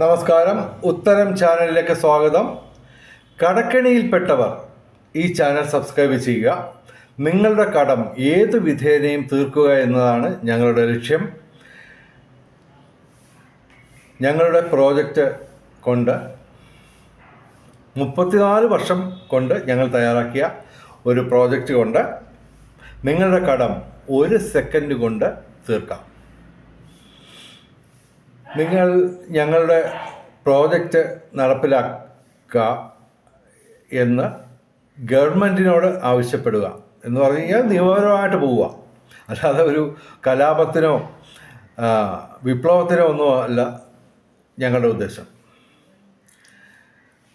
നമസ്കാരം, ഉത്തരം ചാനലിലേക്ക് സ്വാഗതം. കടക്കെണിയിൽപ്പെട്ടവർ ഈ ചാനൽ സബ്സ്ക്രൈബ് ചെയ്യുക. നിങ്ങളുടെ കടം ഏത് വിധേനയും തീർക്കുക എന്നതാണ് ഞങ്ങളുടെ ലക്ഷ്യം. ഞങ്ങളുടെ പ്രോജക്റ്റ് കൊണ്ട് 34 വർഷം കൊണ്ട് ഞങ്ങൾ തയ്യാറാക്കിയ ഒരു പ്രോജക്റ്റ് കൊണ്ട് നിങ്ങളുടെ കടം 1 സെക്കൻഡ് കൊണ്ട് തീർക്കാം. നിങ്ങൾ ഞങ്ങളുടെ പ്രോജക്റ്റ് നടപ്പിലാക്കുക എന്ന് ഗവൺമെൻറ്റിനോട് ആവശ്യപ്പെടുക എന്ന് പറഞ്ഞു കഴിഞ്ഞാൽ നിയമപരമായിട്ട് പോവുക, അല്ലാതെ ഒരു കലാപത്തിനോ വിപ്ലവത്തിനോ ഒന്നും അല്ല ഞങ്ങളുടെ ഉദ്ദേശം.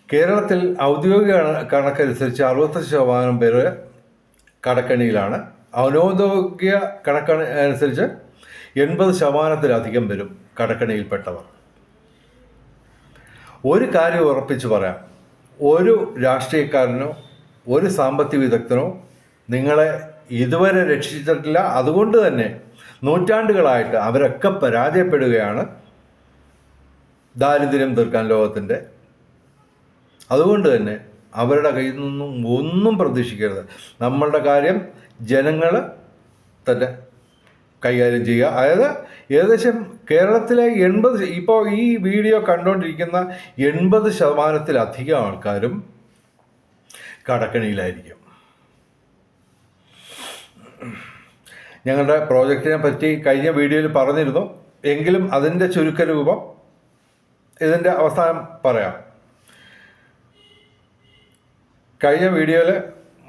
കേരളത്തിൽ ഔദ്യോഗിക കണക്കനുസരിച്ച് 65% പേര് കടക്കെണിയിലാണ്. അനൗദ്യോഗിക കണക്കനുസരിച്ച് 80%-ലധികം പേരും കടക്കെണിയിൽപ്പെട്ടവർ. ഒരു കാര്യം ഉറപ്പിച്ച് പറയാം, ഒരു രാഷ്ട്രീയക്കാരനോ ഒരു സാമ്പത്തിക വിദഗ്ധനോ നിങ്ങളെ ഇതുവരെ രക്ഷിച്ചിട്ടില്ല. അതുകൊണ്ട് തന്നെ നൂറ്റാണ്ടുകളായിട്ട് അവരൊക്കെ പരാജയപ്പെടുകയാണ് ദാരിദ്ര്യം തീർക്കാൻ ലോകത്തിൻ്റെ. അതുകൊണ്ട് തന്നെ അവരുടെ കയ്യിൽ നിന്നും ഒന്നും പ്രതീക്ഷിക്കരുത്. നമ്മളുടെ കാര്യം ജനങ്ങൾ തന്നെ കൈകാര്യം ചെയ്യുക. അതായത് ഏകദേശം കേരളത്തിലെ 80, ഇപ്പോൾ ഈ വീഡിയോ കണ്ടുകൊണ്ടിരിക്കുന്ന 80%-ലധികം ആൾക്കാരും കടക്കെണിയിലായിരിക്കും. ഞങ്ങളുടെ പ്രോജക്റ്റിനെ പറ്റി കഴിഞ്ഞ വീഡിയോയിൽ പറഞ്ഞിരുന്നു, എങ്കിലും അതിൻ്റെ ചുരുക്കരൂപം ഇതിൻ്റെ അവസാനം പറയാം. കഴിഞ്ഞ വീഡിയോയിൽ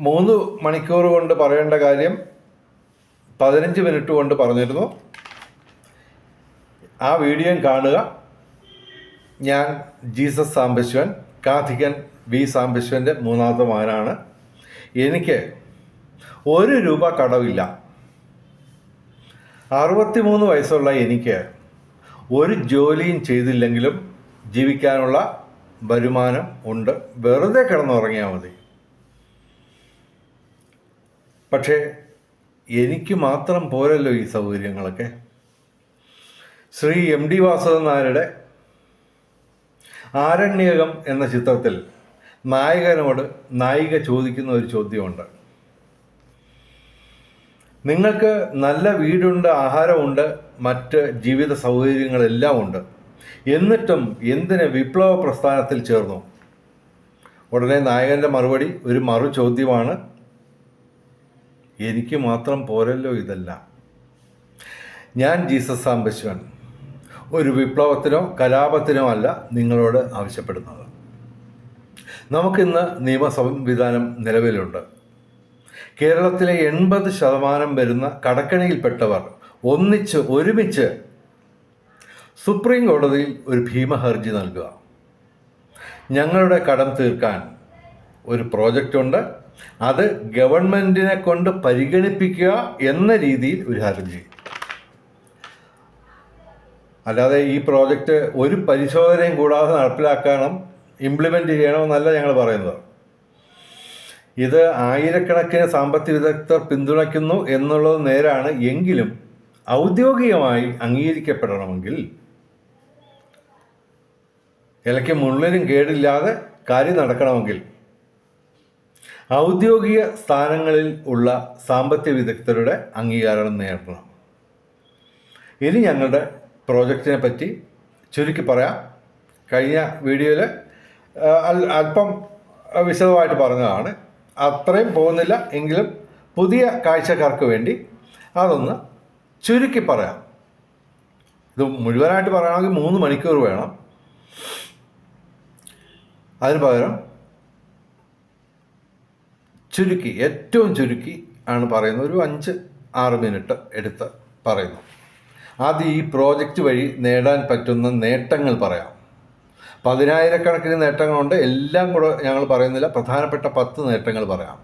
3 മണിക്കൂർ കൊണ്ട് പറയേണ്ട കാര്യം 15 മിനിറ്റ് കൊണ്ട് പറഞ്ഞിരുന്നു. ആ വീഡിയോയും കാണുക. ഞാൻ ജീസസ് സാംബശിവൻ, കാഥികൻ വി സാംബശിവൻ്റെ 3ാമത്തെ മകനാണ്. എനിക്ക് 1 രൂപ കടവില്ല. 63 വയസ്സുള്ള എനിക്ക് ഒരു ജോലിയും ചെയ്തില്ലെങ്കിലും ജീവിക്കാനുള്ള വരുമാനം ഉണ്ട്. വെറുതെ കിടന്നുറങ്ങിയാൽ മതി. പക്ഷേ എനിക്ക് മാത്രം പോരല്ലോ ഈ സൗകര്യങ്ങളൊക്കെ. ശ്രീ MD വാസുദേവൻ നായരുടെ ആരണ്യകം എന്ന ചിത്രത്തിൽ നായകനോട് നായിക ചോദിക്കുന്ന ഒരു ചോദ്യമുണ്ട്. നിങ്ങൾക്ക് നല്ല വീടുണ്ട്, ആഹാരമുണ്ട്, മറ്റ് ജീവിത സൗകര്യങ്ങളെല്ലാം ഉണ്ട്, എന്നിട്ടും എന്തിന് വിപ്ലവ പ്രസ്ഥാനത്തിൽ ചേർന്നു? ഉടനെ നായകൻ്റെ മറുപടി ഒരു മറു ചോദ്യമാണ്, എനിക്ക് മാത്രം പോരല്ലോ ഇതെല്ലാം. ഞാൻ ജീസസ് സാംബശിവൻ ഒരു വിപ്ലവത്തിനോ കലാപത്തിനോ അല്ല നിങ്ങളോട് ആവശ്യപ്പെടുന്നത്. നമുക്കിന്ന് നിയമ സംവിധാനം നിലവിലുണ്ട്. കേരളത്തിലെ 80% വരുന്ന കടക്കെണിയിൽപ്പെട്ടവർ ഒരുമിച്ച് സുപ്രീം കോടതിയിൽ ഒരു ഭീമഹർജി നൽകുക. ഞങ്ങളുടെ കടം തീർക്കാൻ ഒരു പ്രോജക്റ്റുണ്ട്, അത് ഗവൺമെൻറ്റിനെ കൊണ്ട് പരിഗണിപ്പിക്കുക എന്ന രീതിയിൽ ഒരു ഹർജി. അല്ലാതെ ഈ പ്രോജക്റ്റ് ഒരു പരിശോധനയും കൂടാതെ നടപ്പിലാക്കണം, ഇംപ്ലിമെൻ്റ് ചെയ്യണമെന്നല്ല ഞങ്ങൾ പറയുന്നത്. ഇത് ആയിരക്കണക്കിന് സാമ്പത്തിക വിദഗ്ധർ പിന്തുണയ്ക്കുന്നു എന്നുള്ളത് നേരാണ്. എങ്കിലും ഔദ്യോഗികമായി അംഗീകരിക്കപ്പെടണമെങ്കിൽ, ഇലയ്ക്ക് മുള്ളിനും കേടില്ലാതെ കാര്യം നടക്കണമെങ്കിൽ ഔദ്യോഗിക സ്ഥാനങ്ങളിൽ ഉള്ള സാമ്പത്തിക വിദഗ്ധരുടെ അംഗീകാരം നേടണം. ഇനി ഞങ്ങളുടെ പ്രോജക്റ്റിനെ പറ്റി ചുരുക്കി പറയാം. കഴിഞ്ഞ വീഡിയോയിൽ അല്പം വിശദമായിട്ട് പറഞ്ഞതാണ്, അത്രയും പോകുന്നില്ല. എങ്കിലും പുതിയ കാഴ്ചക്കാർക്ക് വേണ്ടി അതൊന്ന് ചുരുക്കി പറയാം. ഇത് മുഴുവനായിട്ട് പറയണമെങ്കിൽ 3 മണിക്കൂർ വേണം. അതിന് പകരം ചുരുക്കി, ഏറ്റവും ചുരുക്കി ആണ് പറയുന്നത്. ഒരു 5-6 മിനിറ്റ് എടുത്ത് പറയുന്നു. ആദ്യം ഈ പ്രോജക്റ്റ് വഴി നേടാൻ പറ്റുന്ന നേട്ടങ്ങൾ പറയാം. 10,000-കണക്കിന് നേട്ടങ്ങളുണ്ട്, എല്ലാം കൂടെ ഞങ്ങൾ പറയുന്നില്ല. പ്രധാനപ്പെട്ട 10 നേട്ടങ്ങൾ പറയാം.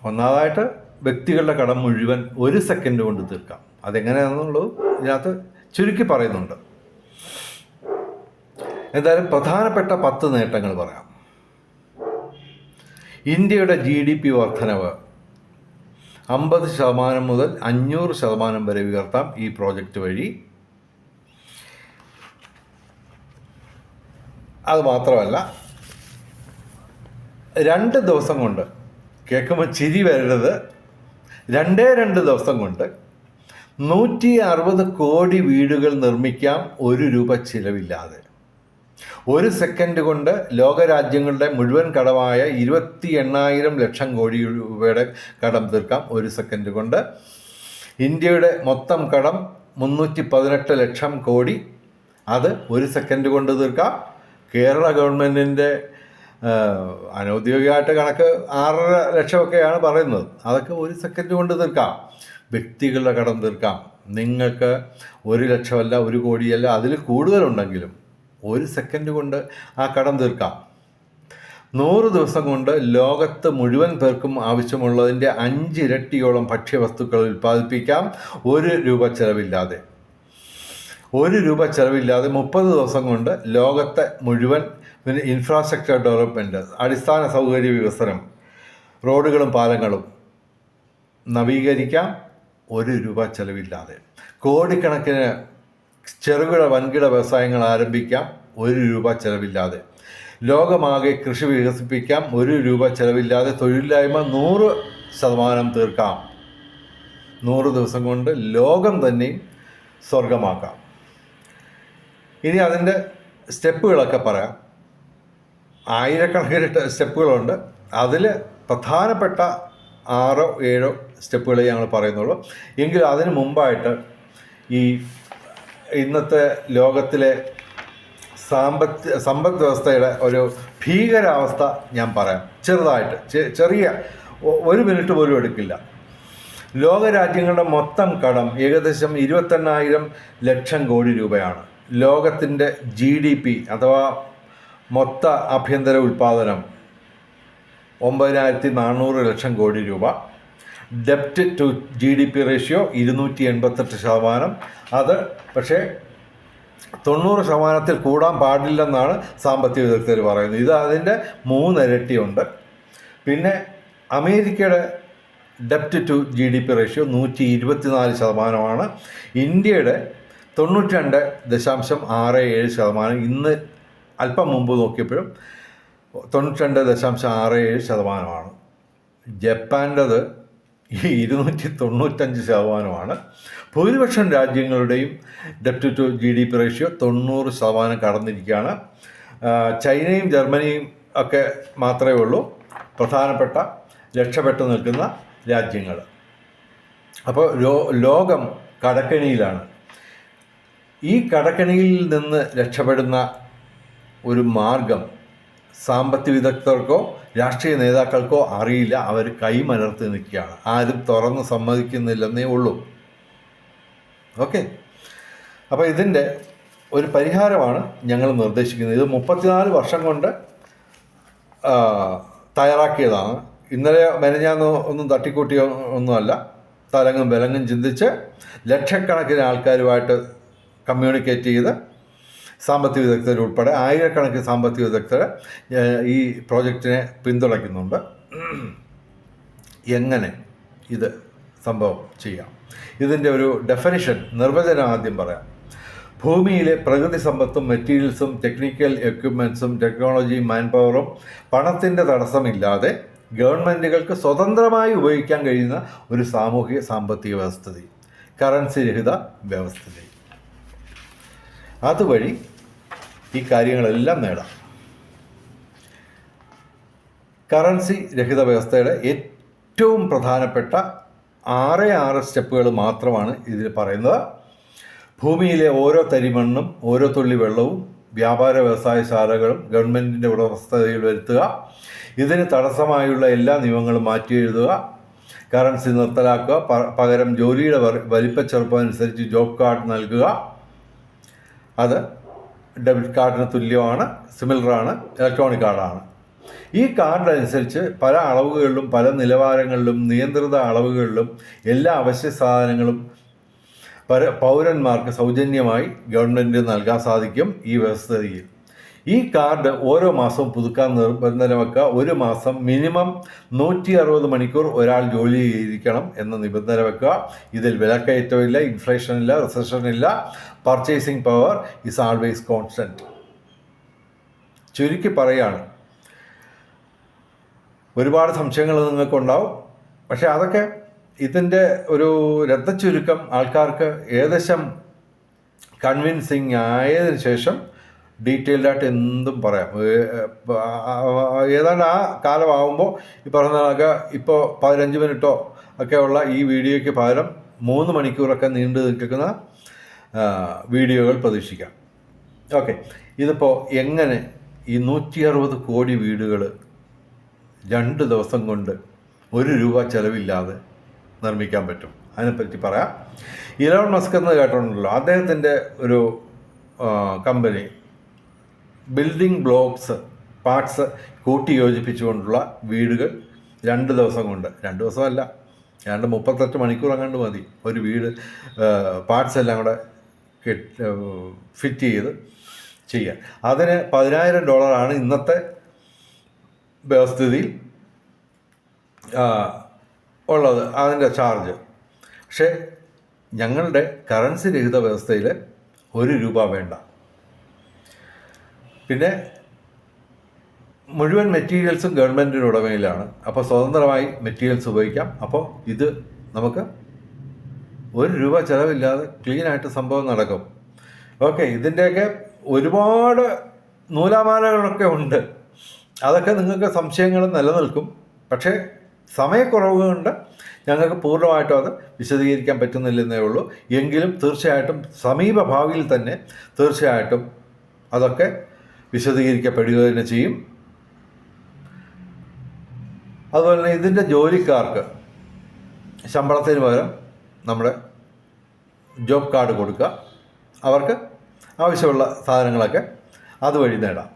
ഒന്നാമതായിട്ട്, വ്യക്തികളുടെ കടം മുഴുവൻ 1 സെക്കൻഡ് കൊണ്ട് തീർക്കാം. അതെങ്ങനെയാണെന്നുള്ളത് ഇതിനകത്ത് ചുരുക്കി പറയുന്നുണ്ട്. എന്തായാലും പ്രധാനപ്പെട്ട 10 നേട്ടങ്ങൾ പറയാം. ഇന്ത്യയുടെ GDP വർധനവ് 50% മുതൽ 500% വരെ ഉയർത്താം ഈ പ്രോജക്റ്റ് വഴി. അതുമാത്രമല്ല 2 ദിവസം കൊണ്ട്, കേൾക്കുമ്പോൾ ചിരി വരരുത്, 2 ദിവസം കൊണ്ട് 160 കോടി വീടുകൾ നിർമ്മിക്കാം 1 രൂപ ചിലവില്ലാതെ. 1 സെക്കൻഡ് കൊണ്ട് ലോകരാജ്യങ്ങളുടെ മുഴുവൻ കടമായ 28,000 ലക്ഷം കോടി രൂപയുടെ കടം തീർക്കാം 1 സെക്കൻഡ് കൊണ്ട്. ഇന്ത്യയുടെ മൊത്തം കടം 318 ലക്ഷം കോടി, അത് 1 സെക്കൻഡ് കൊണ്ട് തീർക്കാം. കേരള ഗവൺമെൻറ്റിൻ്റെ അനൗദ്യോഗികമായിട്ട് കണക്ക് 6.5 ലക്ഷമൊക്കെയാണ് പറയുന്നത്. അതൊക്കെ 1 സെക്കൻഡ് കൊണ്ട് തീർക്കാം. വ്യക്തികളുടെ കടം തീർക്കാം. നിങ്ങൾക്ക് 1 ലക്ഷമല്ല, 1 കോടിയല്ല, അതിൽ കൂടുതലുണ്ടെങ്കിലും 1 സെക്കൻഡ് കൊണ്ട് ആ കടം തീർക്കാം. 100 ദിവസം കൊണ്ട് ലോകത്ത് മുഴുവൻ പേർക്കും ആവശ്യമുള്ളതിൻ്റെ 5 ഇരട്ടിയോളം ഭക്ഷ്യവസ്തുക്കൾ ഉൽപ്പാദിപ്പിക്കാം 1 രൂപ ചിലവില്ലാതെ. 1 രൂപ ചിലവില്ലാതെ 30 ദിവസം കൊണ്ട് ലോകത്തെ മുഴുവൻ ഇൻഫ്രാസ്ട്രക്ചർ ഡെവലപ്മെൻറ്റ്, അടിസ്ഥാന സൗകര്യ വികസനം, റോഡുകളും പാലങ്ങളും നവീകരിക്കാം 1 രൂപ ചിലവില്ലാതെ. കോടിക്കണക്കിന് ചെറുകിട വൻകിട വ്യവസായങ്ങൾ ആരംഭിക്കാം 1 രൂപ ചിലവില്ലാതെ. ലോകമാകെ കൃഷി വികസിപ്പിക്കാം 1 രൂപ ചിലവില്ലാതെ. തൊഴിലില്ലായ്മ 100% തീർക്കാം. 100 ദിവസം കൊണ്ട് ലോകം തന്നെയും സ്വർഗമാക്കാം. ഇനി അതിൻ്റെ സ്റ്റെപ്പുകളൊക്കെ പറയാം. ആയിരക്കണക്കിന് സ്റ്റെപ്പുകളുണ്ട്. അതിൽ പ്രധാനപ്പെട്ട 6-7 സ്റ്റെപ്പുകളെ ഞങ്ങൾ പറയുന്നുള്ളൂ. എങ്കിലും അതിന് മുമ്പായിട്ട് ഈ ഇന്നത്തെ ലോകത്തിലെ സമ്പദ് വ്യവസ്ഥയുടെ ഒരു ഭീകരാവസ്ഥ ഞാൻ പറയാം ചെറുതായിട്ട്. ചെറിയ 1 മിനിറ്റ് പോലും എടുക്കില്ല. ലോകരാജ്യങ്ങളുടെ മൊത്തം കടം ഏകദേശം 28,000 ലക്ഷം കോടി രൂപയാണ്. ലോകത്തിൻ്റെ GDP അഥവാ മൊത്ത ആഭ്യന്തര ഉൽപ്പാദനം 9,400 ലക്ഷം കോടി രൂപ. ഡെപ്റ്റ് ടു GDP റേഷ്യോ 288%. അത് പക്ഷേ 90% കൂടാൻ പാടില്ലെന്നാണ് സാമ്പത്തിക വിദഗ്ധർ പറയുന്നത്. ഇത് അതിൻ്റെ 3 ഇരട്ടിയുണ്ട്. പിന്നെ അമേരിക്കയുടെ ഡെപ്റ്റ് ടു GDP റേഷ്യോ 124%. ഇന്ത്യയുടെ 92.67%. ഇന്ന് അല്പം മുമ്പ് നോക്കിയപ്പോഴും 92.67%. ജപ്പാൻ്റെത് 295%. ഭൂരിപക്ഷം രാജ്യങ്ങളുടെയും ഡെപ്റ്റ് ടു GDP റേഷ്യോ 90% കടന്നിരിക്കുകയാണ്. ചൈനയും ജർമ്മനിയും ഒക്കെ മാത്രമേ ഉള്ളൂ പ്രധാനപ്പെട്ട രക്ഷപ്പെട്ടു നിൽക്കുന്ന രാജ്യങ്ങൾ. അപ്പോൾ ലോകം കടക്കെണിയിലാണ്. ഈ കടക്കെണിയിൽ നിന്ന് രക്ഷപ്പെടുന്ന ഒരു മാർഗം സാമ്പത്തിക വിദഗ്ധർക്കോ രാഷ്ട്രീയ നേതാക്കൾക്കോ അറിയില്ല. അവർ കൈമലർത്തി നിൽക്കുകയാണ്. ആരും തുറന്ന് സമ്മതിക്കുന്നില്ലെന്നേ ഉള്ളൂ. ഓക്കെ, അപ്പോൾ ഇതിൻ്റെ ഒരു പരിഹാരമാണ് ഞങ്ങൾ നിർദ്ദേശിക്കുന്നത്. ഇത് 34 വർഷം കൊണ്ട് തയ്യാറാക്കിയതാണ്. ഇന്നലെ മെനഞ്ഞാന്ന് ഒന്നും തട്ടിക്കൂട്ടിയോ ഒന്നുമല്ല. തലങ്ങും വിലങ്ങും ചിന്തിച്ച് ലക്ഷക്കണക്കിന് ആൾക്കാരുമായിട്ട് കമ്മ്യൂണിക്കേറ്റ് ചെയ്ത് സാമ്പത്തിക വിദഗ്ധരുൾപ്പെടെ ആയിരക്കണക്കിന് സാമ്പത്തിക വിദഗ്ധർ ഈ പ്രോജക്റ്റിനെ പിന്തുണയ്ക്കുന്നുണ്ട്. എങ്ങനെ ഇത് സംഭവം ചെയ്യാം? ഇതിൻ്റെ ഒരു ഡെഫിനിഷൻ, നിർവചനം ആദ്യം പറയാം. ഭൂമിയിലെ പ്രകൃതി സമ്പത്തും മെറ്റീരിയൽസും ടെക്നിക്കൽ എക്യുപ്മെൻറ്റ്സും ടെക്നോളജിയും മാൻപവറും പണത്തിൻ്റെ തടസ്സമില്ലാതെ ഗവൺമെൻറ്റുകൾക്ക് സ്വതന്ത്രമായി ഉപയോഗിക്കാൻ കഴിയുന്ന ഒരു സാമൂഹിക സാമ്പത്തിക വ്യവസ്ഥിതി, കറൻസി രഹിത വ്യവസ്ഥിതി. അതുവഴി ഈ കാര്യങ്ങളെല്ലാം നേടാം. കറൻസി രഹിത വ്യവസ്ഥയുടെ ഏറ്റവും പ്രധാനപ്പെട്ട 6 സ്റ്റെപ്പുകൾ മാത്രമാണ് ഇതിൽ പറയുന്നത്. ഭൂമിയിലെ ഓരോ തരിമണ്ണും ഓരോ തുള്ളി വെള്ളവും വ്യാപാര വ്യവസായശാലകളും ഗവൺമെൻറ്റിൻ്റെ ഉടമസ്ഥതയിൽ വരുത്തുക. ഇതിന് തടസ്സമായുള്ള എല്ലാ നിയമങ്ങളും മാറ്റി എഴുതുക. കറൻസി നിർത്തലാക്കുക. പകരം ജോലിയുടെ വലിപ്പച്ചെറുപ്പം അനുസരിച്ച് ജോബ് കാർഡ് നൽകുക. അത് ഡെബിറ്റ് കാർഡിന് തുല്യമാണ്, സിമിലറാണ്, ഇലക്ട്രോണിക് കാർഡാണ്. ഈ കാർഡ് അനുസരിച്ച് പല അളവുകളിലും പല നിലവാരങ്ങളിലും നിയന്ത്രിത അളവുകളിലും എല്ലാ അവശ്യ സാധനങ്ങളും പൗരന്മാർക്ക് സൗജന്യമായി ഗവൺമെൻറ് നൽകാൻ സാധിക്കും ഈ വ്യവസ്ഥയിൽ. ഈ കാർഡ് ഓരോ മാസവും പുതുക്കാൻ നിബന്ധന വെക്കുക. 1 മാസം മിനിമം 160 മണിക്കൂർ ഒരാൾ ജോലി ചെയ്തിരിക്കണം എന്ന നിബന്ധന വെക്കുക. ഇതിൽ വിലക്കയറ്റമില്ല, ഇൻഫ്ലേഷൻ ഇല്ല, റിസഷൻ ഇല്ല. Purchasing power is always constant. ചുരുക്കി പറയുകയാണ്. ഒരുപാട് സംശയങ്ങൾ നിങ്ങൾക്കുണ്ടാവും, പക്ഷേ അതൊക്കെ ഇതിൻ്റെ ഒരു രത്നച്ചുരുക്കം ആൾക്കാർക്ക് ഏകദേശം കൺവിൻസിങ് ആയതിനു ശേഷം ഡീറ്റെയിൽഡായിട്ട് എന്തും പറയാം. ഏതാണ്ട് ആ കാലമാകുമ്പോൾ ഈ പറഞ്ഞ ഇപ്പോൾ 15 മിനിറ്റോ ഒക്കെ ഉള്ള ഈ വീഡിയോയ്ക്ക് പകരം 3 മണിക്കൂറൊക്കെ നീണ്ടു നിൽക്കുന്ന വീഡിയോകൾ പ്രതീക്ഷിക്കാം. ഓക്കെ, ഇതിപ്പോൾ എങ്ങനെ ഈ 160 കോടി വീടുകൾ 2 ദിവസം കൊണ്ട് ₹1 ചിലവില്ലാതെ നിർമ്മിക്കാൻ പറ്റും, അതിനെപ്പറ്റി പറയാം. ഇലോൺ മസ്ക് എന്ന് കേട്ടിട്ടുണ്ടല്ലോ, അദ്ദേഹത്തിൻ്റെ ഒരു കമ്പനി ബിൽഡിംഗ് ബ്ലോക്സ് പാർട്സ് കൂട്ടി യോജിപ്പിച്ചുകൊണ്ടുള്ള വീടുകൾ 2 ദിവസം കൊണ്ട്, 2 ദിവസമല്ല, 38 മണിക്കൂർ അങ്ങോട്ട് മതി ഒരു വീട് പാർട്സ് എല്ലാം കൂടെ ഫിറ്റ് ചെയ്ത് ചെയ്യാൻ. അതിന് $10,000 ഇന്നത്തെ വ്യവസ്ഥിതിയിൽ ഉള്ളത്, അതിൻ്റെ ചാർജ്. പക്ഷേ ഞങ്ങളുടെ കറൻസി രഹിത വ്യവസ്ഥയിൽ ₹1 വേണ്ട. പിന്നെ മുഴുവൻ മെറ്റീരിയൽസും ഗവൺമെൻറ്റിൻ്റെ ഉടമയിലാണ്. അപ്പോൾ സ്വതന്ത്രമായി മെറ്റീരിയൽസ് ഉപയോഗിക്കാം. അപ്പോൾ ഇത് നമുക്ക് ₹1 ചിലവില്ലാതെ ക്ലീനായിട്ട് സംഭവം നടക്കും. ഓക്കെ, ഇതിൻ്റെയൊക്കെ ഒരുപാട് നൂലാമാലകളൊക്കെ ഉണ്ട്. അതൊക്കെ നിങ്ങൾക്ക് സംശയങ്ങൾ നിലനിൽക്കും. പക്ഷേ സമയക്കുറവ് കൊണ്ട് ഞങ്ങൾക്ക് പൂർണ്ണമായിട്ടും അത് വിശദീകരിക്കാൻ പറ്റുന്നില്ലെന്നേ ഉള്ളൂ. എങ്കിലും തീർച്ചയായിട്ടും സമീപ ഭാവിയിൽ തന്നെ തീർച്ചയായിട്ടും അതൊക്കെ വിശദീകരിക്കപ്പെടുക തന്നെ ചെയ്യും. അതുപോലെ തന്നെ ഇതിൻ്റെ ജോലിക്കാർക്ക് ശമ്പളത്തിന് പകരം നമ്മുടെ ജോബ് കാർഡ് കൊടുക്കുക, അവർക്ക് ആവശ്യമുള്ള സാധനങ്ങളൊക്കെ അതുവഴി നേടാം.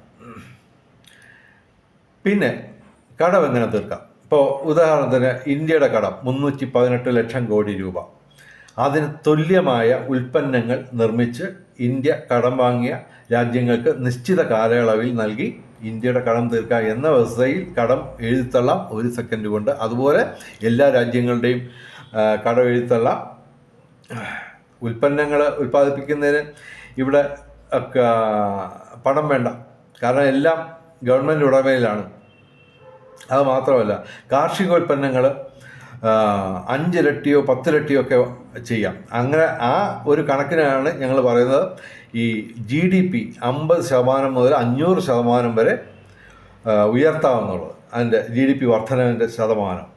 പിന്നെ കടം എങ്ങനെ തീർക്കാം? ഇപ്പോൾ ഉദാഹരണത്തിന് ഇന്ത്യയുടെ കടം 318 ലക്ഷം കോടി രൂപ. അതിന് തുല്യമായ ഉൽപ്പന്നങ്ങൾ നിർമ്മിച്ച് ഇന്ത്യ കടം വാങ്ങിയ രാജ്യങ്ങൾക്ക് നിശ്ചിത കാലയളവിൽ നൽകി ഇന്ത്യയുടെ കടം തീർക്കുക എന്ന വ്യവസ്ഥയിൽ കടം എഴുതിത്തള്ളാം 1 സെക്കൻഡ് കൊണ്ട്. അതുപോലെ എല്ലാ രാജ്യങ്ങളുടെയും കടം എഴുതിത്തള്ളാം. ഉൽപ്പന്നങ്ങൾ ഉൽപ്പാദിപ്പിക്കുന്നതിന് ഇവിടെ പണം വേണ്ട, കാരണം എല്ലാം ഗവൺമെൻറ് ഉടമയിലാണ്. അത് മാത്രമല്ല, കാർഷികോൽപ്പന്നങ്ങൾ 5 ഇരട്ടിയോ 10 ഇരട്ടിയോ ഒക്കെ ചെയ്യാം. അങ്ങനെ ആ ഒരു കണക്കിനാണ് ഞങ്ങൾ പറയുന്നത് ഈ GDP 50% മുതൽ 500% വരെ ഉയർത്താമെന്നുള്ളത്, അതിൻ്റെ GDP വർധനവിൻ്റെ ശതമാനം.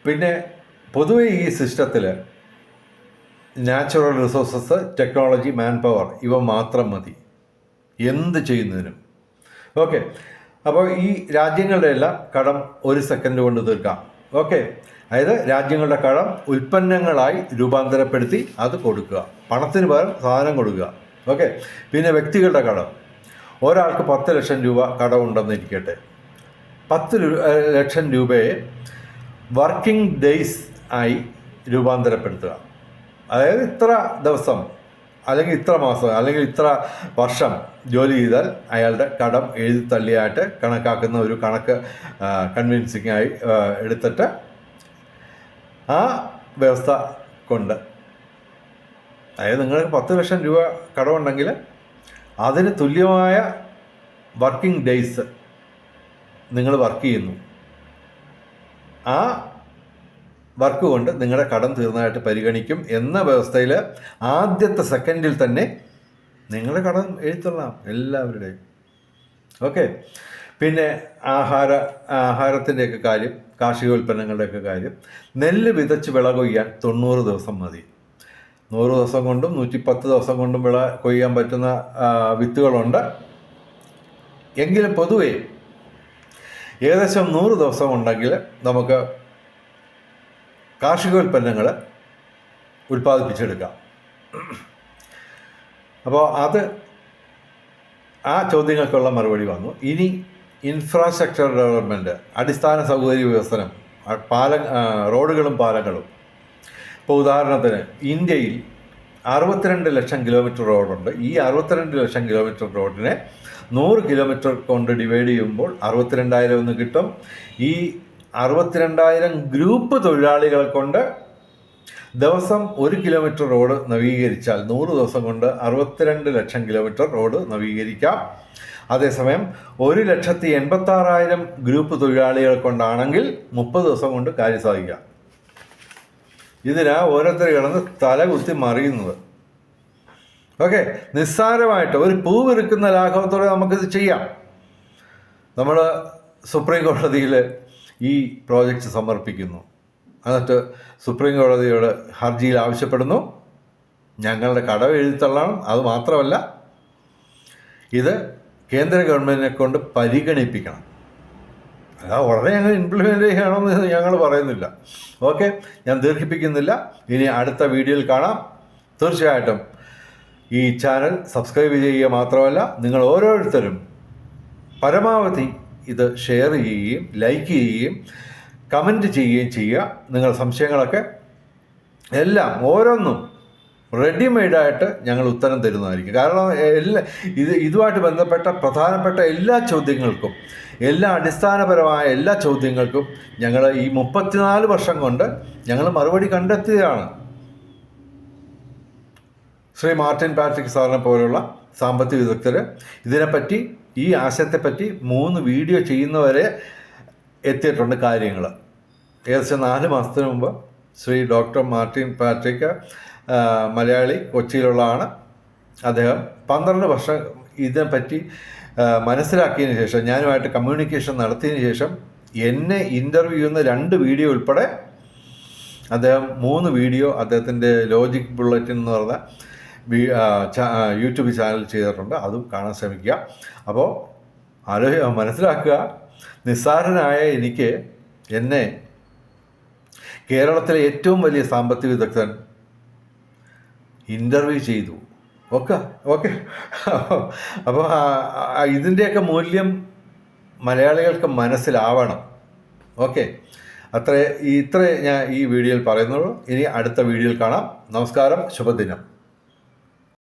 പിന്നെ പൊതുവെ ഈ സിസ്റ്റത്തിൽ natural resources, technology, man power ഇവ മാത്രം മതി എന്ത് ചെയ്യുന്നതിനും. ഓക്കെ, അപ്പോൾ ഈ രാജ്യങ്ങളുടെ എല്ലാം കടം 1 സെക്കൻഡ് കൊണ്ട് തീർക്കാം. ഓക്കെ, അതായത് രാജ്യങ്ങളുടെ കടം ഉൽപ്പന്നങ്ങളായി രൂപാന്തരപ്പെടുത്തി അത് കൊടുക്കുക, പണത്തിന് പകരം സാധനം കൊടുക്കുക. ഓക്കെ, പിന്നെ വ്യക്തികളുടെ കടം. ഒരാൾക്ക് 10 ലക്ഷം രൂപ കടമുണ്ടെന്നിരിക്കട്ടെ, 10 ലക്ഷം രൂപയെ വർക്കിംഗ് ഡേയ്സ് ആയി രൂപാന്തരപ്പെടുത്തുക. അതായത് ഇത്ര ദിവസം അല്ലെങ്കിൽ ഇത്ര മാസം അല്ലെങ്കിൽ ഇത്ര വർഷം ജോലി ചെയ്താൽ അയാളുടെ കടം എഴുതി തള്ളിയായിട്ട് കണക്കാക്കുന്ന ഒരു കണക്ക് കൺവിൻസിങ് ആയി എടുത്തിട്ട് ആ വ്യവസ്ഥ കൊണ്ട്, അതായത് നിങ്ങൾക്ക് 10 ലക്ഷം രൂപ കടമുണ്ടെങ്കിൽ അതിന് തുല്യമായ വർക്കിംഗ് ഡേയ്സ് നിങ്ങൾ വർക്ക് ചെയ്യുന്നു, ആ വർക്ക് കൊണ്ട് നിങ്ങളുടെ കടം തീർന്നതായിട്ട് പരിഗണിക്കും എന്ന വ്യവസ്ഥയിൽ ആദ്യത്തെ സെക്കൻഡിൽ തന്നെ നിങ്ങളുടെ കടം എഴുതിത്തള്ളാം എല്ലാവരുടെയും. ഓക്കെ, പിന്നെ ആഹാരത്തിൻ്റെയൊക്കെ കാര്യം, കാർഷികോൽപ്പന്നങ്ങളുടെയൊക്കെ കാര്യം. നെല്ല് വിതച്ച് വിള കൊയ്യാൻ 90 ദിവസം മതി. 100 ദിവസം കൊണ്ടും 110 ദിവസം കൊണ്ടും വിള കൊയ്യാൻ പറ്റുന്ന വിത്തുകളുണ്ട്. എങ്കിലും പൊതുവേ ഏകദേശം 100 ദിവസം ഉണ്ടെങ്കിൽ നമുക്ക് കാർഷികോൽപ്പന്നങ്ങൾ ഉൽപ്പാദിപ്പിച്ചെടുക്കാം. അപ്പോൾ അത് ആ ചോദ്യങ്ങൾക്കുള്ള മറുപടി വന്നു. ഇനി ഇൻഫ്രാസ്ട്രക്ചർ ഡെവലപ്മെൻറ്റ്, അടിസ്ഥാന സൗകര്യ വികസനം, റോഡുകളും പാലങ്ങളും. ഇപ്പോൾ ഉദാഹരണത്തിന് ഇന്ത്യയിൽ 62 ലക്ഷം കിലോമീറ്റർ റോഡുണ്ട്. ഈ 62 ലക്ഷം കിലോമീറ്റർ റോഡിനെ 100 കിലോമീറ്റർ കൊണ്ട് ഡിവൈഡ് ചെയ്യുമ്പോൾ 62,000 എന്ന് കിട്ടും. ഈ 62,000 ഗ്രൂപ്പ് തൊഴിലാളികളെ കൊണ്ട് ദിവസം 1 കിലോമീറ്റർ റോഡ് നവീകരിച്ചാൽ 100 ദിവസം കൊണ്ട് 62 ലക്ഷം കിലോമീറ്റർ റോഡ് നവീകരിക്കാം. അതേസമയം 1,86,000 ഗ്രൂപ്പ് തൊഴിലാളികൾ കൊണ്ടാണെങ്കിൽ 30 ദിവസം കൊണ്ട് കാര്യം സാധിക്കാം. ഇതിനാ ഓരോരുത്തർ കിടന്ന് തലകുത്തി മറിയുന്നത്. ഓക്കെ, നിസ്സാരമായിട്ട് ഒരു പൂ വിൽക്കുന്ന ലാഘവത്തോടെ നമുക്കിത് ചെയ്യാം. നമ്മൾ സുപ്രീം കോടതിയിൽ ഈ പ്രോജക്റ്റ് സമർപ്പിക്കുന്നു. എന്നിട്ട് സുപ്രീം കോടതിയോട് ഹർജിയിൽ ആവശ്യപ്പെടുന്നു ഞങ്ങളുടെ കടവ് എഴുതിത്തള്ളണം. അതുമാത്രമല്ല, ഇത് കേന്ദ്ര ഗവൺമെൻറ്റിനെ കൊണ്ട് പരിഗണിപ്പിക്കണം. ഉടനെ ഞങ്ങൾ ഇംപ്ലിമെൻ്റ് ചെയ്യണമെന്ന് ഞങ്ങൾ പറയുന്നില്ല. ഓക്കെ, ഞാൻ ദീർഘിപ്പിക്കുന്നില്ല. ഇനി അടുത്ത വീഡിയോയിൽ കാണാം. തീർച്ചയായിട്ടും ഈ ചാനൽ സബ്സ്ക്രൈബ് ചെയ്യുക മാത്രമല്ല, നിങ്ങൾ ഓരോരുത്തരും പരമാവധി ഇത് ഷെയർ ചെയ്യുകയും ലൈക്ക് ചെയ്യുകയും കമൻറ്റ് ചെയ്യുകയും ചെയ്യുക. നിങ്ങളുടെ സംശയങ്ങളൊക്കെ എല്ലാം ഓരോന്നും റെഡിമെയ്ഡായിട്ട് ഞങ്ങൾ ഉത്തരം തരുന്നതായിരിക്കും. കാരണം ഇതുമായിട്ട് ബന്ധപ്പെട്ട പ്രധാനപ്പെട്ട എല്ലാ ചോദ്യങ്ങൾക്കും, എല്ലാ അടിസ്ഥാനപരമായ എല്ലാ ചോദ്യങ്ങൾക്കും ഞങ്ങൾ ഈ 34 വർഷം കൊണ്ട് ഞങ്ങൾ മറുപടി കണ്ടെത്തുകയാണ്. ശ്രീ മാർട്ടിൻ പാട്രിക് സാറിനെ പോലുള്ള സാമ്പത്തിക വിദഗ്ധർ ഇതിനെപ്പറ്റി, ഈ ആശയത്തെപ്പറ്റി 3 വീഡിയോ ചെയ്യുന്നവരെ എത്തിയിട്ടുണ്ട് കാര്യങ്ങൾ. ഏകദേശം 4 മാസത്തിന് മുമ്പ് Shri doctor Martin Patrick Malayali, കൊച്ചിയിലുള്ളതാണ്. അദ്ദേഹം 12 വർഷം ഇതിനെപ്പറ്റി മനസ്സിലാക്കിയതിന് ശേഷം, ഞാനുമായിട്ട് കമ്മ്യൂണിക്കേഷൻ നടത്തിയതിന് ശേഷം എന്നെ ഇൻ്റർവ്യൂ ചെയ്യുന്ന 2 വീഡിയോ ഉൾപ്പെടെ അദ്ദേഹം 3 വീഡിയോ അദ്ദേഹത്തിൻ്റെ ലോജിക് ബുള്ളറ്റിൻ എന്ന് പറഞ്ഞ യൂട്യൂബ് ചാനൽ ചെയ്തിട്ടുണ്ട്. അതും കാണാൻ ശ്രമിക്കുക. അപ്പോൾ മനസ്സിലാക്കുക, നിസ്സാരനായ എനിക്ക് എന്നെ കേരളത്തിലെ ഏറ്റവും വലിയ സാമ്പത്തിക വിദഗ്ധൻ ഇൻ്റർവ്യൂ ചെയ്തു. ഓക്കെ. അപ്പോൾ ഇതിൻ്റെയൊക്കെ മൂല്യം മലയാളികൾക്ക് മനസ്സിലാവണം. ഓക്കെ, ഇത്രേ ഞാൻ ഈ വീഡിയോയിൽ പറയുന്നുള്ളൂ. ഇനി അടുത്ത വീഡിയോയിൽ കാണാം. നമസ്കാരം, ശുഭദിനം.